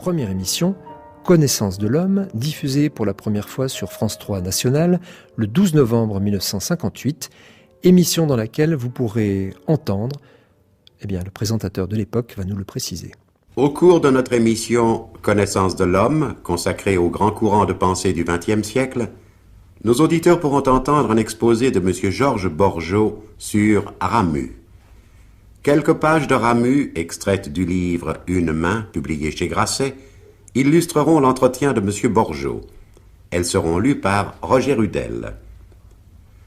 première émission, Connaissance de l'homme, diffusée pour la première fois sur France 3 National le 12 novembre 1958, émission dans laquelle vous pourrez entendre, le présentateur de l'époque va nous le préciser. Au cours de notre émission Connaissance de l'homme, consacrée au grand courant de pensée du XXe siècle, nos auditeurs pourront entendre un exposé de M. Georges Borgeaud sur Ramu. Quelques pages de Ramu, extraites du livre Une main, publié chez Grasset, illustreront l'entretien de M. Borgeaud. Elles seront lues par Roger Rudel.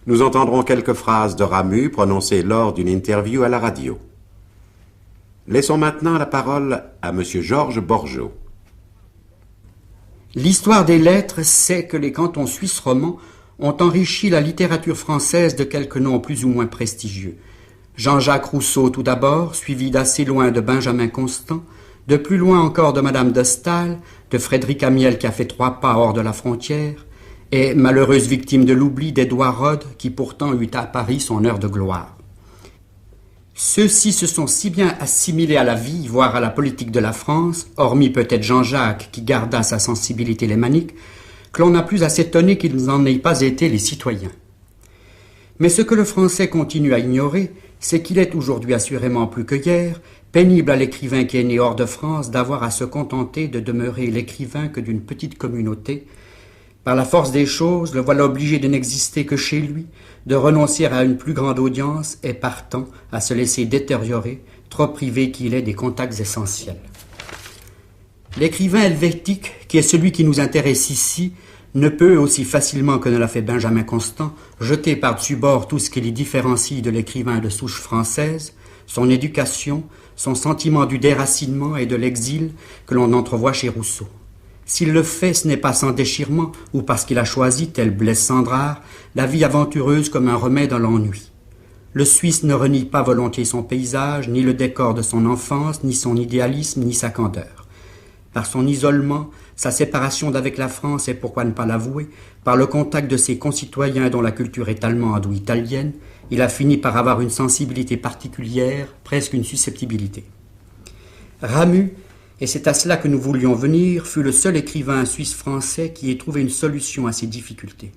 Nous entendrons quelques phrases de Ramu prononcées lors d'une interview à la radio. Laissons maintenant la parole à M. Georges Borgeaud. L'histoire des lettres sait que les cantons suisses romans ont enrichi la littérature française de quelques noms plus ou moins prestigieux. Jean-Jacques Rousseau tout d'abord, suivi d'assez loin de Benjamin Constant, de plus loin encore de Madame de Staël, de Frédéric Amiel qui a fait 3 pas hors de la frontière, et malheureuse victime de l'oubli d'Édouard Rod qui pourtant eut à Paris son heure de gloire. Ceux-ci se sont si bien assimilés à la vie, voire à la politique de la France, hormis peut-être Jean-Jacques qui garda sa sensibilité lémanique, que l'on n'a plus à s'étonner qu'ils n'en aient pas été les citoyens. Mais ce que le français continue à ignorer, c'est qu'il est aujourd'hui assurément plus que hier, pénible à l'écrivain qui est né hors de France d'avoir à se contenter de demeurer l'écrivain que d'une petite communauté. Par la force des choses, le voilà obligé de n'exister que chez lui, de renoncer à une plus grande audience et partant à se laisser détériorer, trop privé qu'il est des contacts essentiels. L'écrivain helvétique, qui est celui qui nous intéresse ici, ne peut, aussi facilement que ne l'a fait Benjamin Constant, jeter par-dessus bord tout ce qui les différencie de l'écrivain de souche française, son éducation, son sentiment du déracinement et de l'exil que l'on entrevoit chez Rousseau. S'il le fait, ce n'est pas sans déchirement ou parce qu'il a choisi, tel Blaise Cendrars, la vie aventureuse comme un remède à l'ennui. Le Suisse ne renie pas volontiers son paysage, ni le décor de son enfance, ni son idéalisme, ni sa candeur. Par son isolement, sa séparation d'avec la France et pourquoi ne pas l'avouer, par le contact de ses concitoyens dont la culture est allemande ou italienne, il a fini par avoir une sensibilité particulière, presque une susceptibilité. Ramu, et c'est à cela que nous voulions venir, fut le seul écrivain suisse-français qui ait trouvé une solution à ces difficultés.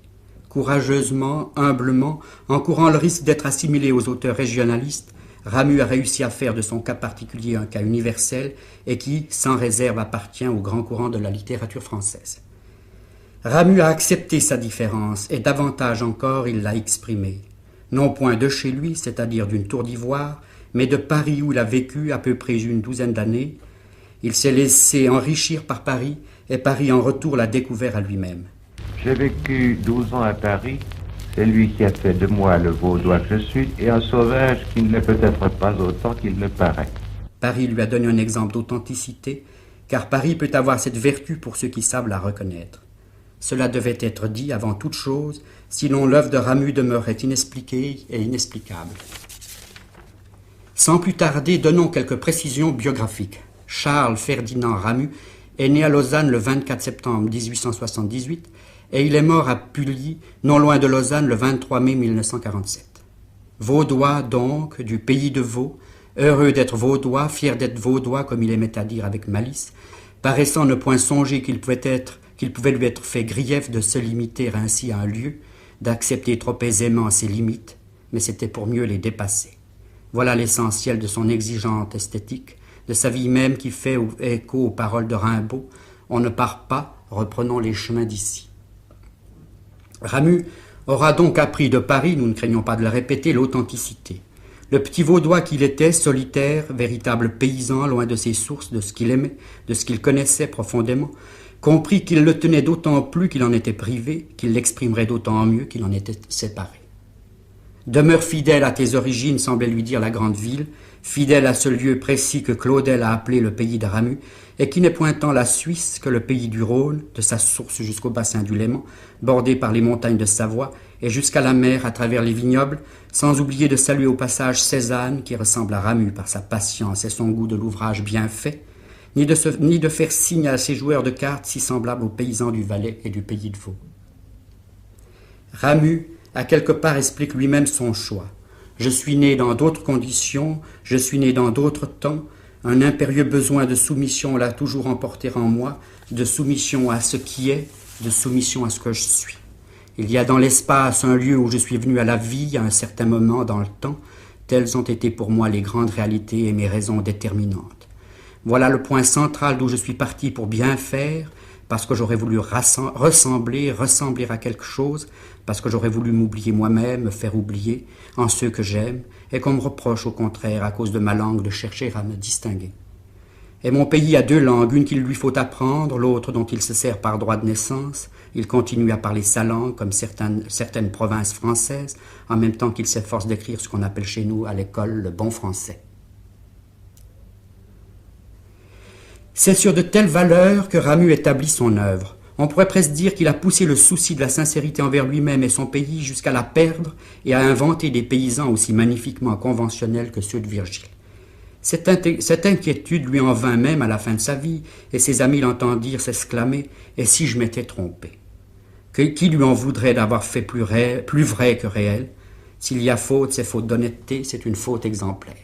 Courageusement, humblement, encourant le risque d'être assimilé aux auteurs régionalistes, Ramu a réussi à faire de son cas particulier un cas universel et qui, sans réserve, appartient au grand courant de la littérature française. Ramu a accepté sa différence et davantage encore il l'a exprimée. Non point de chez lui, c'est-à-dire d'une tour d'ivoire, mais de Paris où il a vécu à peu près une 12aine d'années. Il s'est laissé enrichir par Paris, et Paris en retour l'a découvert à lui-même. J'ai vécu 12 ans à Paris, c'est lui qui a fait de moi le Vaudois que je suis, et un sauvage qui ne l'est peut-être pas autant qu'il ne paraît. Paris lui a donné un exemple d'authenticité, car Paris peut avoir cette vertu pour ceux qui savent la reconnaître. Cela devait être dit avant toute chose, sinon l'œuvre de Ramu demeurait inexpliquée et inexplicable. Sans plus tarder, donnons quelques précisions biographiques. Charles Ferdinand Ramu est né à Lausanne le 24 septembre 1878 et il est mort à Pully, non loin de Lausanne, le 23 mai 1947. Vaudois donc, du pays de Vaud, heureux d'être Vaudois, fier d'être Vaudois comme il aimait à dire avec malice, paraissant ne point songer qu'il pouvait lui être fait grief de se limiter ainsi à un lieu, d'accepter trop aisément ses limites, mais c'était pour mieux les dépasser. Voilà l'essentiel de son exigeante esthétique, de sa vie même qui fait écho aux paroles de Rimbaud. On ne part pas, reprenons les chemins d'ici. Ramu aura donc appris de Paris, nous ne craignons pas de le répéter, l'authenticité. Le petit Vaudois qu'il était, solitaire, véritable paysan, loin de ses sources, de ce qu'il aimait, de ce qu'il connaissait profondément, comprit qu'il le tenait d'autant plus qu'il en était privé, qu'il l'exprimerait d'autant mieux qu'il en était séparé. Demeure fidèle à tes origines, semblait lui dire la grande ville, fidèle à ce lieu précis que Claudel a appelé le pays de Ramu, et qui n'est point tant la Suisse que le pays du Rhône, de sa source jusqu'au bassin du Léman, bordé par les montagnes de Savoie, et jusqu'à la mer à travers les vignobles, sans oublier de saluer au passage Cézanne, qui ressemble à Ramu par sa patience et son goût de l'ouvrage bien fait, ni de faire signe à ces joueurs de cartes si semblables aux paysans du Valais et du pays de Vaud. Ramu, à quelque part, explique lui-même son choix. Je suis né dans d'autres conditions, je suis né dans d'autres temps, Un impérieux besoin de soumission l'a toujours emporté en moi, de soumission à ce qui est, de soumission à ce que je suis. Il y a dans l'espace un lieu où je suis venu à la vie à un certain moment dans le temps. Telles ont été pour moi les grandes réalités et mes raisons déterminantes. Voilà le point central d'où je suis parti pour bien faire, parce que j'aurais voulu ressembler à quelque chose, parce que j'aurais voulu m'oublier moi-même, me faire oublier en ceux que j'aime, et qu'on me reproche au contraire à cause de ma langue de chercher à me distinguer. Et mon pays a 2 langues, une qu'il lui faut apprendre, l'autre dont il se sert par droit de naissance. Il continue à parler sa langue, comme certaines provinces françaises, en même temps qu'il s'efforce d'écrire ce qu'on appelle chez nous à l'école le bon français. C'est sur de telles valeurs que Ramu établit son œuvre. On pourrait presque dire qu'il a poussé le souci de la sincérité envers lui-même et son pays jusqu'à la perdre et à inventer des paysans aussi magnifiquement conventionnels que ceux de Virgile. Cette inquiétude lui en vint même à la fin de sa vie, et ses amis l'entendirent s'exclamer « Et si je m'étais trompé ?» Qui lui en voudrait d'avoir fait plus vrai que réel? S'il y a faute, c'est faute d'honnêteté, c'est une faute exemplaire.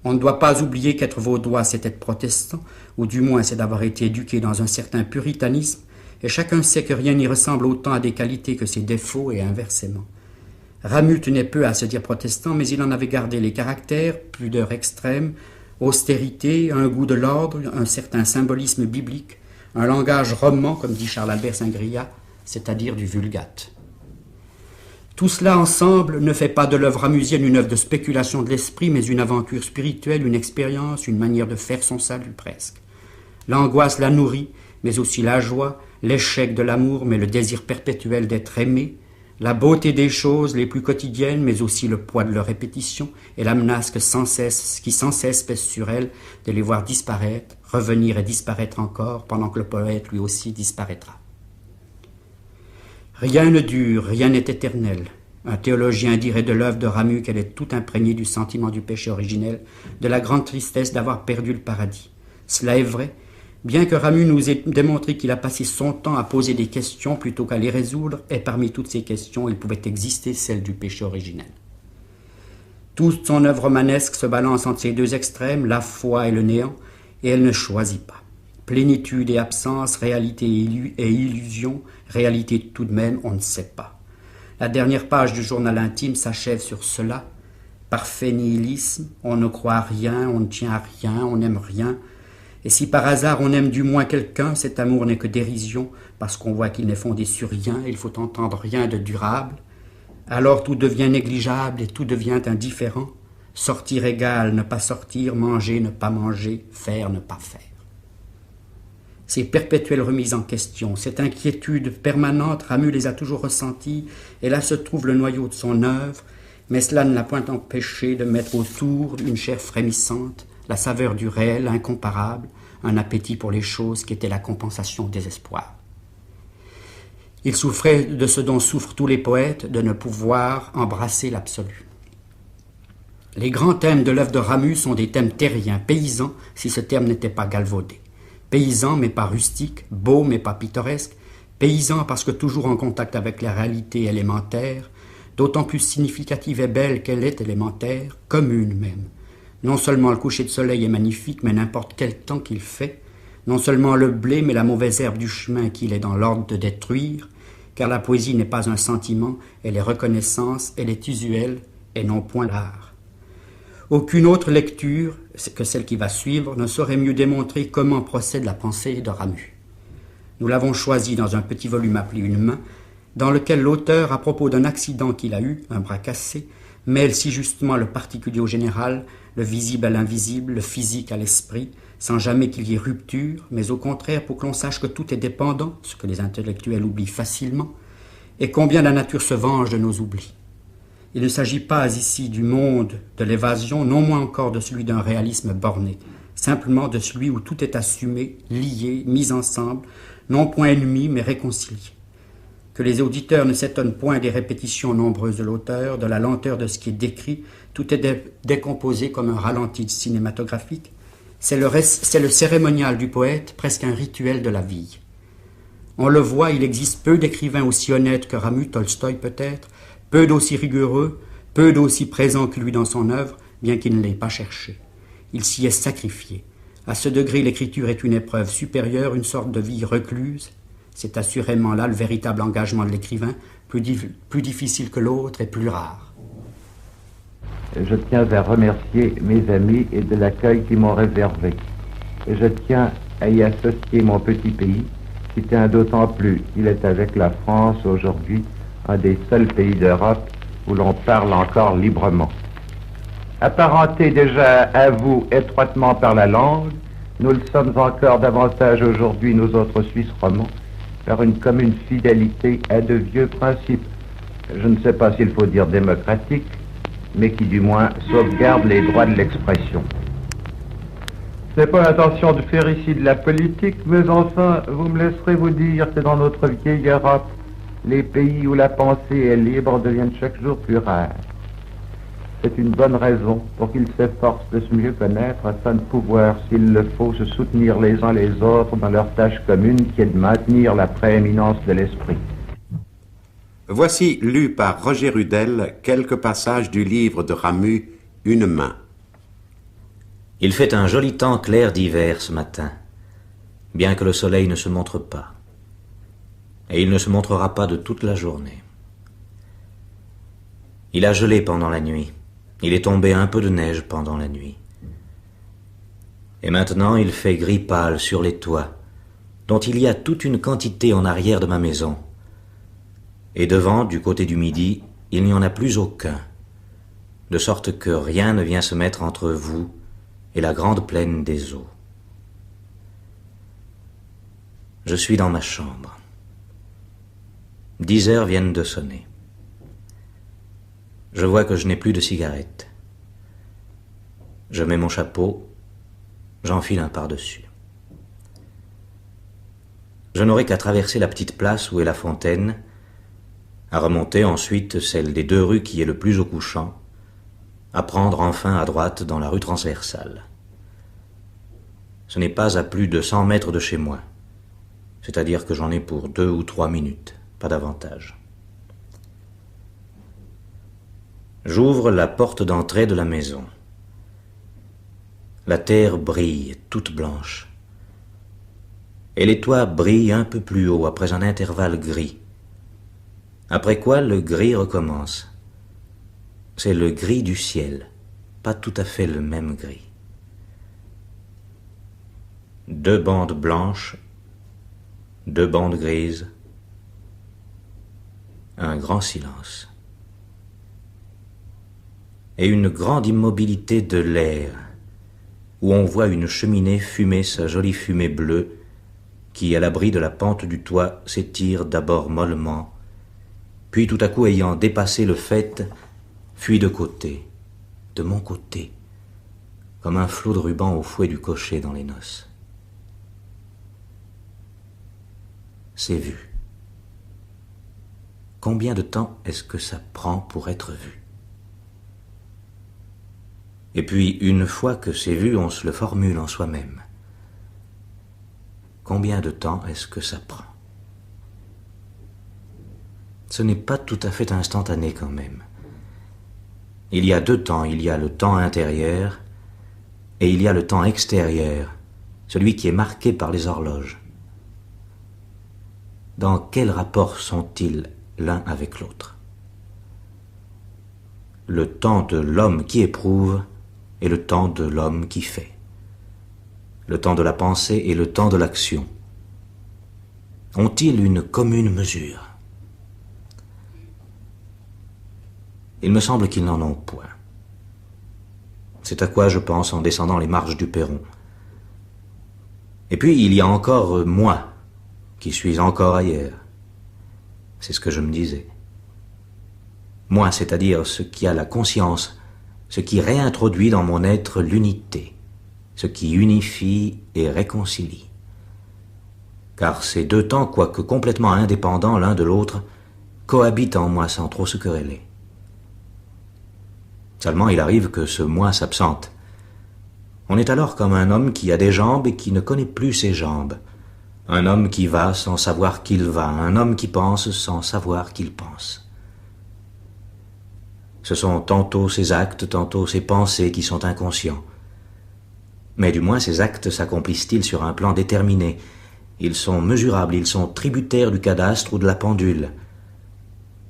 On ne doit pas oublier qu'être vaudois, c'est être protestant, ou du moins c'est d'avoir été éduqué dans un certain puritanisme, et chacun sait que rien n'y ressemble autant à des qualités que ses défauts, et inversement. Ramu tenait peu à se dire protestant, mais il en avait gardé les caractères, pudeur extrême, austérité, un goût de l'ordre, un certain symbolisme biblique, un langage roman, comme dit Charles-Albert Saint-Grillat, c'est-à-dire du vulgate. Tout cela ensemble ne fait pas de l'œuvre ramusienne une œuvre de spéculation de l'esprit, mais une aventure spirituelle, une expérience, une manière de faire son salut presque. L'angoisse la nourrit, mais aussi la joie, l'échec de l'amour, mais le désir perpétuel d'être aimé, la beauté des choses les plus quotidiennes, mais aussi le poids de leur répétition et la menace qui sans cesse pèse sur elles de les voir disparaître, revenir et disparaître encore, pendant que le poète lui aussi disparaîtra. Rien ne dure, rien n'est éternel. Un théologien dirait de l'œuvre de Ramu qu'elle est tout imprégnée du sentiment du péché originel, de la grande tristesse d'avoir perdu le paradis. Cela est vrai, bien que Ramu nous ait démontré qu'il a passé son temps à poser des questions plutôt qu'à les résoudre, et parmi toutes ces questions, il pouvait exister celle du péché originel. Toute son œuvre romanesque se balance entre ces 2 extrêmes, la foi et le néant, et elle ne choisit pas. Plénitude et absence, réalité et illusion, réalité tout de même, on ne sait pas. La dernière page du journal intime s'achève sur cela. Parfait nihilisme, on ne croit à rien, on ne tient à rien, on n'aime rien. Et si par hasard on aime du moins quelqu'un, cet amour n'est que dérision, parce qu'on voit qu'il n'est fondé sur rien, il faut entendre rien de durable. Alors tout devient négligeable et tout devient indifférent. Sortir égal, ne pas sortir, manger, ne pas manger, faire, ne pas faire. Ces perpétuelles remises en question, cette inquiétude permanente, Ramu les a toujours ressenties, et là se trouve le noyau de son œuvre, mais cela ne l'a point empêché de mettre autour une chair frémissante, la saveur du réel, incomparable, un appétit pour les choses qui était la compensation des espoirs. Il souffrait de ce dont souffrent tous les poètes, de ne pouvoir embrasser l'absolu. Les grands thèmes de l'œuvre de Ramu sont des thèmes terriens, paysans, si ce terme n'était pas galvaudé. Paysan mais pas rustique, beau mais pas pittoresque, paysan parce que toujours en contact avec la réalité élémentaire, d'autant plus significative et belle qu'elle est élémentaire, commune même. Non seulement le coucher de soleil est magnifique, mais n'importe quel temps qu'il fait, non seulement le blé, mais la mauvaise herbe du chemin qu'il est dans l'ordre de détruire, car la poésie n'est pas un sentiment, elle est reconnaissance, elle est usuelle, et non point l'art. Aucune autre lecture que celle qui va suivre ne saurait mieux démontrer comment procède la pensée de Ramu. Nous l'avons choisi dans un petit volume appelé Une main, dans lequel l'auteur, à propos d'un accident qu'il a eu, un bras cassé, mêle si justement le particulier au général, le visible à l'invisible, le physique à l'esprit, sans jamais qu'il y ait rupture, mais au contraire pour que l'on sache que tout est dépendant, ce que les intellectuels oublient facilement, et combien la nature se venge de nos oublis. Il ne s'agit pas ici du monde de l'évasion, non moins encore de celui d'un réalisme borné, simplement de celui où tout est assumé, lié, mis ensemble, non point ennemi, mais réconcilié. Que les auditeurs ne s'étonnent point des répétitions nombreuses de l'auteur, de la lenteur de ce qui est décrit, tout est décomposé comme un ralenti cinématographique. C'est le cérémonial du poète, presque un rituel de la vie. On le voit, il existe peu d'écrivains aussi honnêtes que Ramu, Tolstoï peut-être, peu d'aussi rigoureux, peu d'aussi présents que lui dans son œuvre, bien qu'il ne l'ait pas cherché. Il s'y est sacrifié. À ce degré, l'écriture est une épreuve supérieure, une sorte de vie recluse. C'est assurément là le véritable engagement de l'écrivain, plus difficile que l'autre et plus rare. Je tiens à remercier mes amis et de l'accueil qu'ils m'ont réservé. Je tiens à y associer mon petit pays, qui tient d'autant plus qu'il est avec la France aujourd'hui un des seuls pays d'Europe où l'on parle encore librement. Apparentés déjà à vous étroitement par la langue, nous le sommes encore davantage aujourd'hui, nous autres Suisses romands, par une commune fidélité à de vieux principes, je ne sais pas s'il faut dire démocratiques, mais qui du moins sauvegardent les droits de l'expression. Ce n'est pas l'intention de faire ici de la politique, mais enfin, vous me laisserez vous dire que dans notre vieille Europe, les pays où la pensée est libre deviennent chaque jour plus rares. C'est une bonne raison pour qu'ils s'efforcent de se mieux connaître afin de pouvoir, s'il le faut, se soutenir les uns les autres dans leur tâche commune qui est de maintenir la prééminence de l'esprit. Voici, lu par Roger Rudel, quelques passages du livre de Ramus, Une main. Il fait un joli temps clair d'hiver ce matin, bien que le soleil ne se montre pas. Et il ne se montrera pas de toute la journée. Il a gelé pendant la nuit. Il est tombé un peu de neige pendant la nuit. Et maintenant il fait gris pâle sur les toits, dont il y a toute une quantité en arrière de ma maison. Et devant, du côté du midi, il n'y en a plus aucun, de sorte que rien ne vient se mettre entre vous et la grande plaine des eaux. Je suis dans ma chambre. 10 heures viennent de sonner. Je vois que je n'ai plus de cigarette. Je mets mon chapeau, j'enfile un par-dessus. Je n'aurai qu'à traverser la petite place où est la fontaine, à remonter ensuite celle des 2 rues qui est le plus au couchant, à prendre enfin à droite dans la rue transversale. Ce n'est pas à plus de 100 mètres de chez moi, c'est-à-dire que j'en ai pour 2 ou 3 minutes, pas davantage. J'ouvre la porte d'entrée de la maison. La terre brille, toute blanche. Et les toits brillent un peu plus haut après un intervalle gris. Après quoi le gris recommence. C'est le gris du ciel, pas tout à fait le même gris. 2 bandes blanches, 2 bandes grises, un grand silence. Et une grande immobilité de l'air, où on voit une cheminée fumer sa jolie fumée bleue, qui, à l'abri de la pente du toit, s'étire d'abord mollement, puis tout à coup ayant dépassé le faîte, fuit de côté, de mon côté, comme un flot de ruban au fouet du cocher dans les noces. C'est vu. Combien de temps est-ce que ça prend pour être vu? Et puis, une fois que c'est vu, on se le formule en soi-même. Combien de temps est-ce que ça prend? Ce n'est pas tout à fait instantané quand même. Il y a 2 temps, il y a le temps intérieur et il y a le temps extérieur, celui qui est marqué par les horloges. Dans quel rapport sont-ils l'un avec l'autre? Le temps de l'homme qui éprouve et le temps de l'homme qui fait. Le temps de la pensée et le temps de l'action. Ont-ils une commune mesure? Il me semble qu'ils n'en ont point. C'est à quoi je pense en descendant les marches du perron. Et puis il y a encore moi, qui suis encore ailleurs. C'est ce que je me disais. Moi, c'est-à-dire ce qui a la conscience, ce qui réintroduit dans mon être l'unité, ce qui unifie et réconcilie. Car ces 2 temps, quoique complètement indépendants l'un de l'autre, cohabitent en moi sans trop se quereller. Seulement il arrive que ce moi s'absente. On est alors comme un homme qui a des jambes et qui ne connaît plus ses jambes, un homme qui va sans savoir qu'il va, un homme qui pense sans savoir qu'il pense. Ce sont tantôt ses actes, tantôt ses pensées qui sont inconscients. Mais du moins ces actes s'accomplissent-ils sur un plan déterminé. Ils sont mesurables, ils sont tributaires du cadastre ou de la pendule.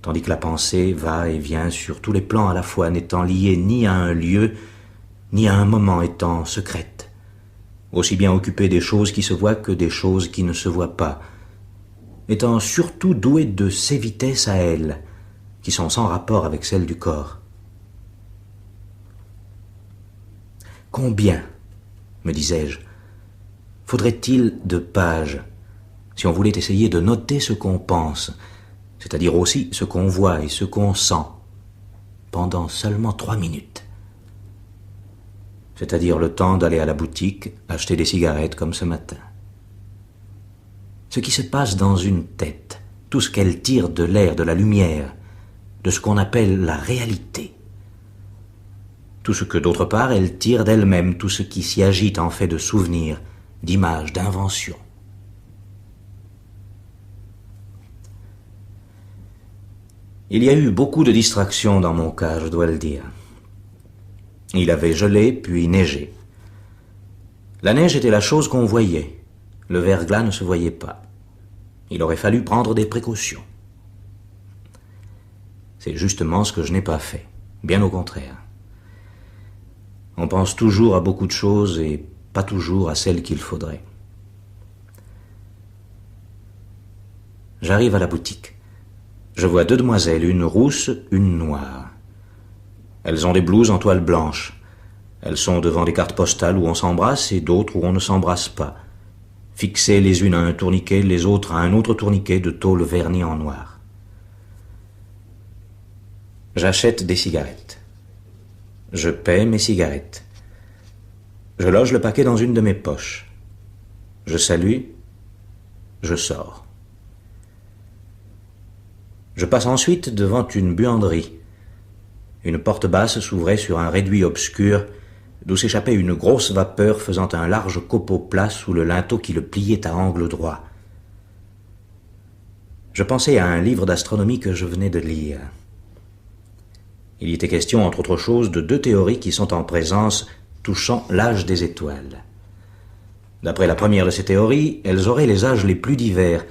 Tandis que la pensée va et vient sur tous les plans à la fois, n'étant liée ni à un lieu, ni à un moment, étant secrète. Aussi bien occupée des choses qui se voient que des choses qui ne se voient pas. Étant surtout douée de ces vitesses à elle, qui sont sans rapport avec celles du corps. Combien, me disais-je, faudrait-il de pages si on voulait essayer de noter ce qu'on pense, c'est-à-dire aussi ce qu'on voit et ce qu'on sent, pendant seulement 3 minutes. C'est-à-dire le temps d'aller à la boutique, acheter des cigarettes comme ce matin. Ce qui se passe dans une tête, tout ce qu'elle tire de l'air, de la lumière, de ce qu'on appelle la réalité. Tout ce que d'autre part elle tire d'elle-même, tout ce qui s'y agite en fait de souvenirs, d'images, d'inventions. Il y a eu beaucoup de distractions dans mon cas, je dois le dire. Il avait gelé, puis neigé. La neige était la chose qu'on voyait. Le verglas ne se voyait pas. Il aurait fallu prendre des précautions. C'est justement ce que je n'ai pas fait. Bien au contraire. On pense toujours à beaucoup de choses et pas toujours à celles qu'il faudrait. J'arrive à la boutique. Je vois 2 demoiselles, une rousse, une noire. Elles ont des blouses en toile blanche. Elles sont devant des cartes postales où on s'embrasse et d'autres où on ne s'embrasse pas, fixées les unes à un tourniquet, les autres à un autre tourniquet de tôle vernie en noir. J'achète des cigarettes. Je paie mes cigarettes. Je loge le paquet dans une de mes poches. Je salue. Je sors. Je passe ensuite devant une buanderie. Une porte basse s'ouvrait sur un réduit obscur d'où s'échappait une grosse vapeur faisant un large copeau plat sous le linteau qui le pliait à angle droit. Je pensais à un livre d'astronomie que je venais de lire. Il y était question, entre autres choses, de 2 théories qui sont en présence touchant l'âge des étoiles. D'après la première de ces théories, elles auraient les âges les plus divers,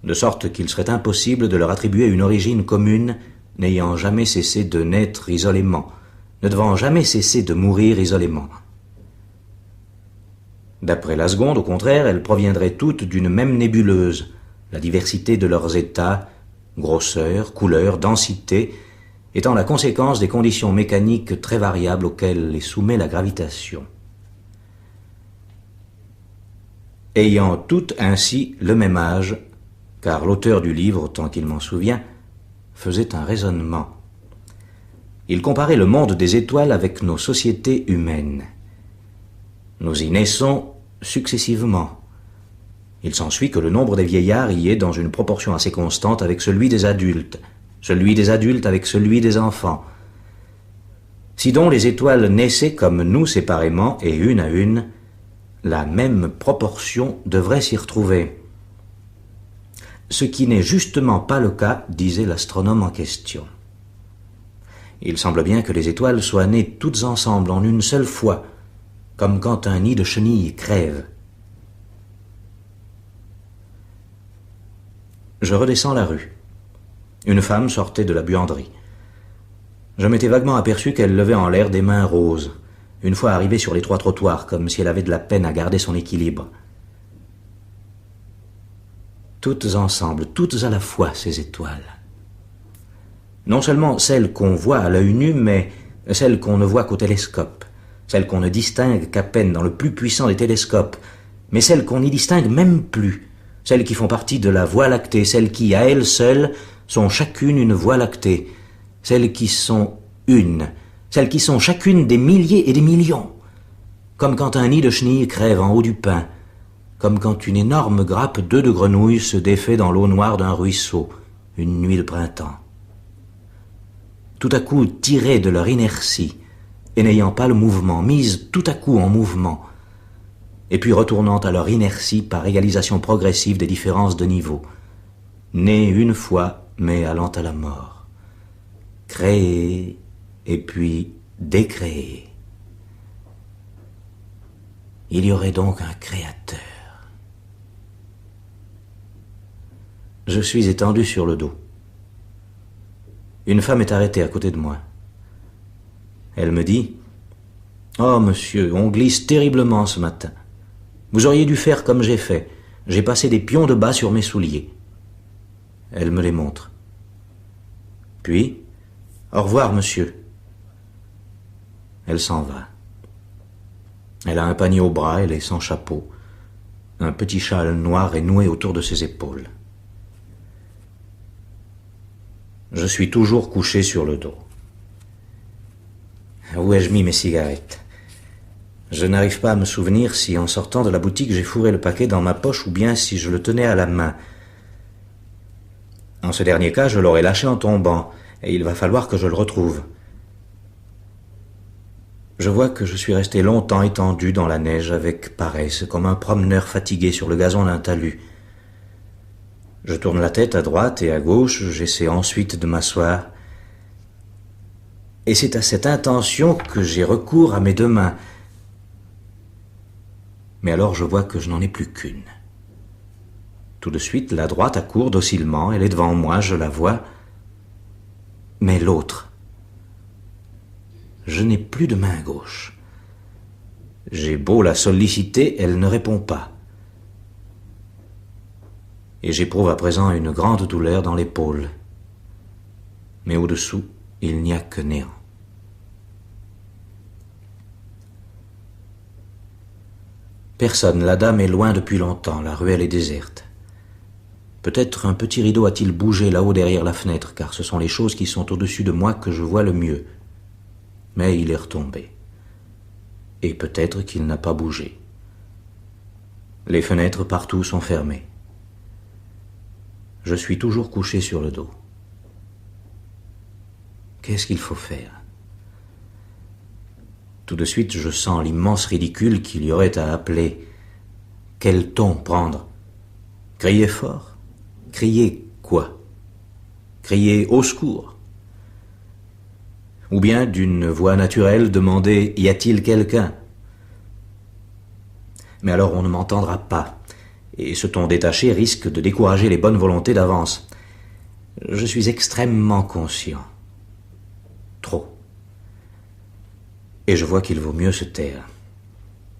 de sorte qu'il serait impossible de leur attribuer une origine commune, n'ayant jamais cessé de naître isolément, ne devant jamais cesser de mourir isolément. D'après la seconde, au contraire, elles proviendraient toutes d'une même nébuleuse, la diversité de leurs états, grosseur, couleur, densité, étant la conséquence des conditions mécaniques très variables auxquelles les soumet la gravitation. Ayant toutes ainsi le même âge, car l'auteur du livre, autant qu'il m'en souvient, faisait un raisonnement. Il comparait le monde des étoiles avec nos sociétés humaines. Nous y naissons successivement. Il s'ensuit que le nombre des vieillards y est dans une proportion assez constante avec celui des adultes avec celui des enfants. Si donc les étoiles naissaient comme nous séparément et une à une, la même proportion devrait s'y retrouver. Ce qui n'est justement pas le cas, disait l'astronome en question. Il semble bien que les étoiles soient nées toutes ensemble en une seule fois, comme quand un nid de chenilles crève. Je redescends la rue. Une femme sortait de la buanderie. Je m'étais vaguement aperçu qu'elle levait en l'air des mains roses, une fois arrivée sur l'étroit trottoir, comme si elle avait de la peine à garder son équilibre. Toutes ensemble, toutes à la fois, ces étoiles. Non seulement celles qu'on voit à l'œil nu, mais celles qu'on ne voit qu'au télescope, celles qu'on ne distingue qu'à peine dans le plus puissant des télescopes, mais celles qu'on n'y distingue même plus, celles qui font partie de la Voie lactée, celles qui, à elles seules, sont chacune une Voie lactée, celles qui sont une, celles qui sont chacune des milliers et des millions, comme quand un nid de chenilles crève en haut du pin, comme quand une énorme grappe d'œufs de grenouille se défait dans l'eau noire d'un ruisseau, une nuit de printemps. Tout à coup tirées de leur inertie, et n'ayant pas le mouvement, mises tout à coup en mouvement, et puis retournant à leur inertie par égalisation progressive des différences de niveau, nées une fois, mais allant à la mort, créées, et puis décréées. Il y aurait donc un créateur. Je suis étendu sur le dos. Une femme est arrêtée à côté de moi. Elle me dit « Oh, monsieur, on glisse terriblement ce matin. Vous auriez dû faire comme j'ai fait. J'ai passé des pions de bas sur mes souliers. » Elle me les montre. Puis « Au revoir, monsieur. » Elle s'en va. Elle a un panier au bras, elle est sans chapeau. Un petit châle noir est noué autour de ses épaules. Je suis toujours couché sur le dos. Où ai-je mis mes cigarettes? Je n'arrive pas à me souvenir si, en sortant de la boutique, j'ai fourré le paquet dans ma poche ou bien si je le tenais à la main. En ce dernier cas, je l'aurais lâché en tombant, et il va falloir que je le retrouve. Je vois que je suis resté longtemps étendu dans la neige avec paresse, comme un promeneur fatigué sur le gazon d'un talus. Je tourne la tête à droite et à gauche, j'essaie ensuite de m'asseoir. Et c'est à cette intention que j'ai recours à mes deux mains. Mais alors je vois que je n'en ai plus qu'une. Tout de suite, la droite accourt docilement, elle est devant moi, je la vois. Mais l'autre, je n'ai plus de main gauche. J'ai beau la solliciter, elle ne répond pas. Et j'éprouve à présent une grande douleur dans l'épaule. Mais au-dessous, il n'y a que néant. Personne, la dame est loin depuis longtemps, la ruelle est déserte. Peut-être un petit rideau a-t-il bougé là-haut derrière la fenêtre, car ce sont les choses qui sont au-dessus de moi que je vois le mieux. Mais il est retombé. Et peut-être qu'il n'a pas bougé. Les fenêtres partout sont fermées. Je suis toujours couché sur le dos. Qu'est-ce qu'il faut faire? Tout de suite, je sens l'immense ridicule qu'il y aurait à appeler. Quel ton prendre? Crier fort? Crier quoi? Crier au secours? Ou bien, d'une voix naturelle, demander « Y a-t-il quelqu'un » Mais alors on ne m'entendra pas, et ce ton détaché risque de décourager les bonnes volontés d'avance. Je suis extrêmement conscient. Trop. Et je vois qu'il vaut mieux se taire.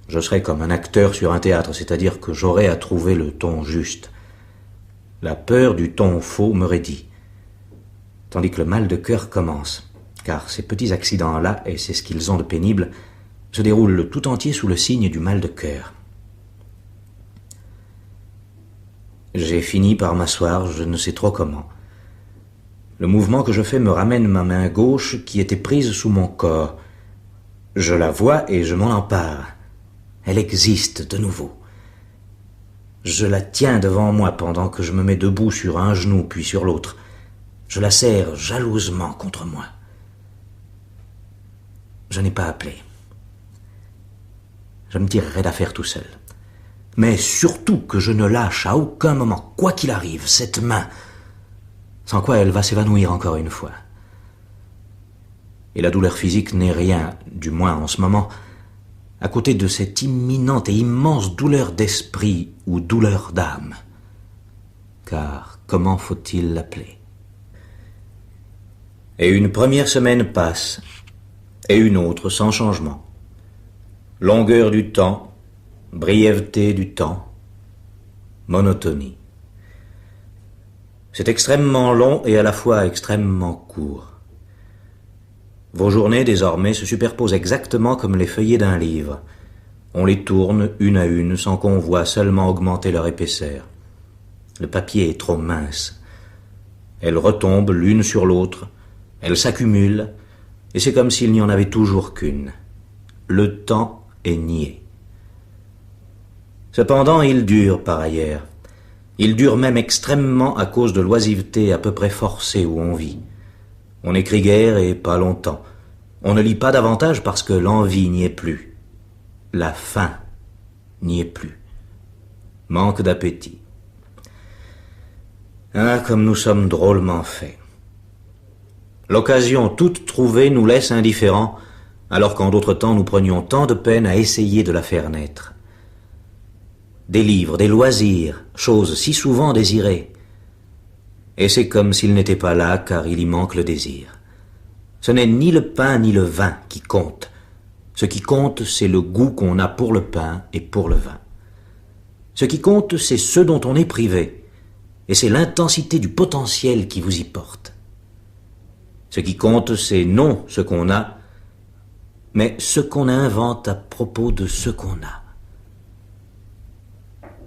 Je serai comme un acteur sur un théâtre, c'est-à-dire que j'aurai à trouver le ton juste. La peur du ton faux me raidit, tandis que le mal de cœur commence, car ces petits accidents-là, et c'est ce qu'ils ont de pénible, se déroulent tout entier sous le signe du mal de cœur. J'ai fini par m'asseoir, je ne sais trop comment. Le mouvement que je fais me ramène ma main gauche qui était prise sous mon corps. Je la vois et je m'en empare. Elle existe de nouveau. Je la tiens devant moi pendant que je me mets debout sur un genou puis sur l'autre. Je la serre jalousement contre moi. Je n'ai pas appelé. Je me tirerai d'affaire tout seul. Mais surtout que je ne lâche à aucun moment, quoi qu'il arrive, cette main, sans quoi elle va s'évanouir encore une fois. Et la douleur physique n'est rien, du moins en ce moment, à côté de cette imminente et immense douleur d'esprit ou douleur d'âme. Car comment faut-il l'appeler? Et une première semaine passe, et une autre sans changement. Longueur du temps, brièveté du temps, monotonie. C'est extrêmement long et à la fois extrêmement court. Vos journées, désormais, se superposent exactement comme les feuillets d'un livre. On les tourne une à une sans qu'on voie seulement augmenter leur épaisseur. Le papier est trop mince. Elles retombent l'une sur l'autre, elles s'accumulent, et c'est comme s'il n'y en avait toujours qu'une. Le temps est niais. Cependant, il dure par ailleurs. Il dure même extrêmement à cause de l'oisiveté à peu près forcée où on vit. On n'écrit guère et pas longtemps. On ne lit pas davantage parce que l'envie n'y est plus. La faim n'y est plus. Manque d'appétit. Ah, comme nous sommes drôlement faits. L'occasion toute trouvée nous laisse indifférents, alors qu'en d'autres temps nous prenions tant de peine à essayer de la faire naître. des livres, des loisirs, choses si souvent désirées. Et c'est comme s'il n'était pas là, car il y manque le désir. Ce n'est ni le pain ni le vin qui compte. Ce qui compte, c'est le goût qu'on a pour le pain et pour le vin. Ce qui compte, c'est ce dont on est privé, et c'est l'intensité du potentiel qui vous y porte. Ce qui compte, c'est non ce qu'on a, mais ce qu'on invente à propos de ce qu'on a.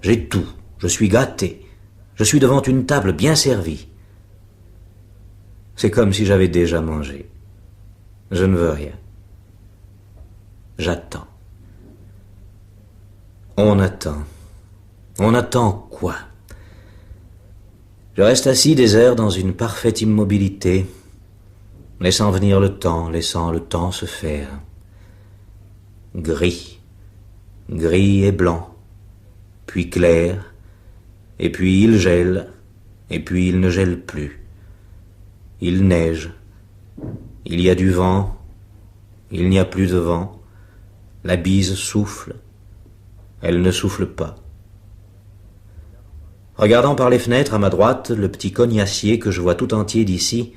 J'ai tout, je suis gâté, je suis devant une table bien servie. C'est comme si j'avais déjà mangé. Je ne veux rien. J'attends. On attend. On attend quoi? Je reste assis des heures dans une parfaite immobilité, laissant venir le temps, laissant le temps se faire. Gris, gris et blanc, puis clair, et puis il gèle, et puis il ne gèle plus. Il neige, il y a du vent, il n'y a plus de vent, la bise souffle, elle ne souffle pas. Regardant par les fenêtres à ma droite le petit cognacier que je vois tout entier d'ici,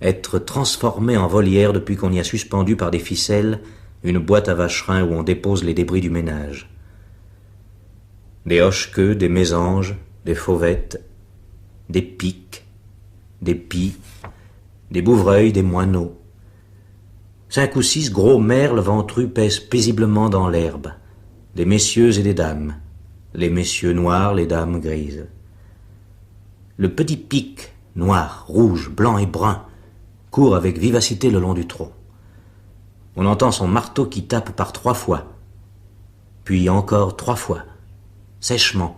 être transformé en volière depuis qu'on y a suspendu par des ficelles une boîte à vacherin où on dépose les débris du ménage. Des hoche-queues, des mésanges, des fauvettes, des pics, des pies, des bouvreuils, des moineaux. 5 ou 6 gros merles ventrus pèsent paisiblement dans l'herbe, des messieurs et des dames, les messieurs noirs, les dames grises. Le petit pic, noir, rouge, blanc et brun, court avec vivacité le long du tronc. On entend son marteau qui tape par 3 fois, puis encore 3 fois, sèchement,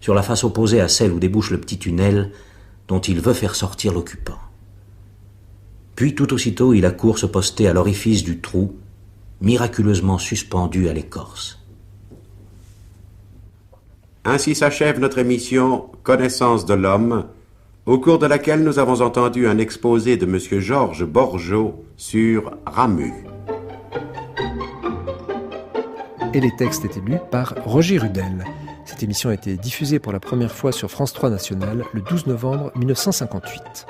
sur la face opposée à celle où débouche le petit tunnel dont il veut faire sortir l'occupant. Puis tout aussitôt il accourt se poster à l'orifice du trou, miraculeusement suspendu à l'écorce. Ainsi s'achève notre émission Connaissance de l'homme, au cours de laquelle nous avons entendu un exposé de M. Georges Borgeaud sur Ramu. Et les textes étaient lus par Roger Rudel. Cette émission a été diffusée pour la première fois sur France 3 National le 12 novembre 1958.